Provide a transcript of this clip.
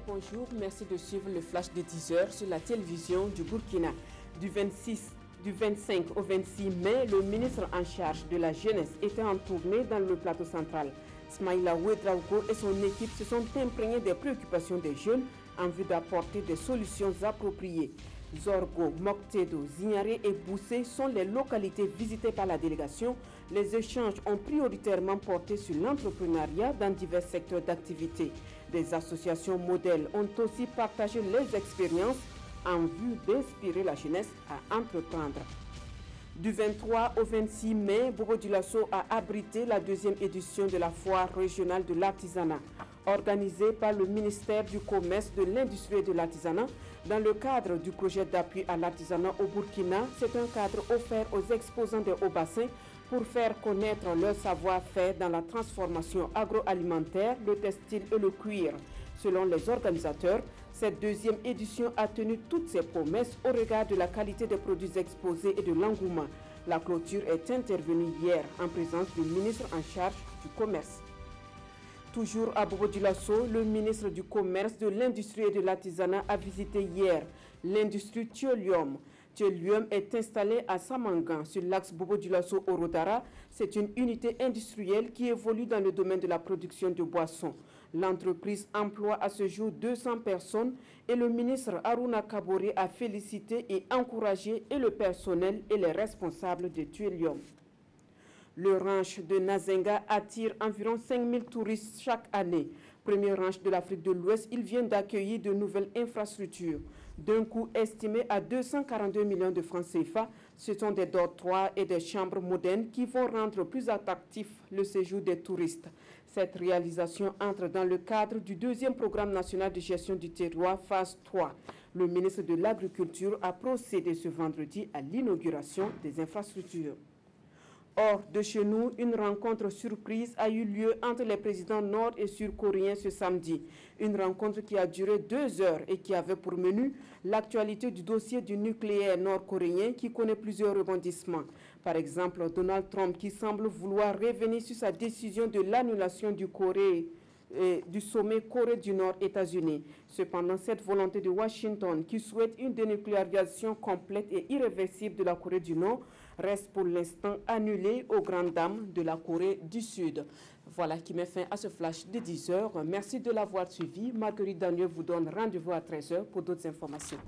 bonjour, merci de suivre le flash de 10h sur la télévision du Burkina. Du 25 au 26 mai, le ministre en charge de la jeunesse était en tournée dans le plateau central. Smaïla Ouedraogo et son équipe se sont imprégnés des préoccupations des jeunes en vue d'apporter des solutions appropriées. Zorgo, Moktedo, Zignaré et Boussé sont les localités visitées par la délégation. Les échanges ont prioritairement porté sur l'entrepreneuriat dans divers secteurs d'activité. Des associations modèles ont aussi partagé les expériences en vue d'inspirer la jeunesse à entreprendre. Du 23 au 26 mai, Bobo Dioulasso a abrité la deuxième édition de la foire régionale de l'artisanat. Organisée par le ministère du Commerce, de l'Industrie et de l'Artisanat, dans le cadre du projet d'appui à l'artisanat au Burkina, c'est un cadre offert aux exposants des hauts bassins pour faire connaître leur savoir-faire dans la transformation agroalimentaire, le textile et le cuir. Selon les organisateurs, cette deuxième édition a tenu toutes ses promesses au regard de la qualité des produits exposés et de l'engouement. La clôture est intervenue hier en présence du ministre en charge du commerce. Toujours à Bobo Dioulasso, le ministre du Commerce, de l'Industrie et de l'Artisanat a visité hier l'industrie Thiolium. Thiolium est installé à Samangan sur l'axe Bobo Dioulasso-Orodara. C'est une unité industrielle qui évolue dans le domaine de la production de boissons. L'entreprise emploie à ce jour 200 personnes et le ministre Aruna Kabore a félicité et encouragé et le personnel et les responsables de Thiolium. Le ranch de Nazenga attire environ 5000 touristes chaque année. Premier ranch de l'Afrique de l'Ouest, il vient d'accueillir de nouvelles infrastructures. D'un coût estimé à 242 millions de francs CFA, ce sont des dortoirs et des chambres modernes qui vont rendre plus attractif le séjour des touristes. Cette réalisation entre dans le cadre du deuxième programme national de gestion du terroir, phase 3. Le ministre de l'Agriculture a procédé ce vendredi à l'inauguration des infrastructures. Hors de chez nous, une rencontre surprise a eu lieu entre les présidents nord et sud-coréens ce samedi. Une rencontre qui a duré 2 heures et qui avait pour menu l'actualité du dossier du nucléaire nord-coréen qui connaît plusieurs rebondissements. Par exemple, Donald Trump qui semble vouloir revenir sur sa décision de l'annulation du sommet Corée du Nord-États-Unis. Cependant, cette volonté de Washington qui souhaite une dénucléarisation complète et irréversible de la Corée du Nord reste pour l'instant annulée aux grandes dames de la Corée du Sud. Voilà qui met fin à ce flash de 10 heures. Merci de l'avoir suivi. Marguerite Daniel vous donne rendez-vous à 13 heures pour d'autres informations.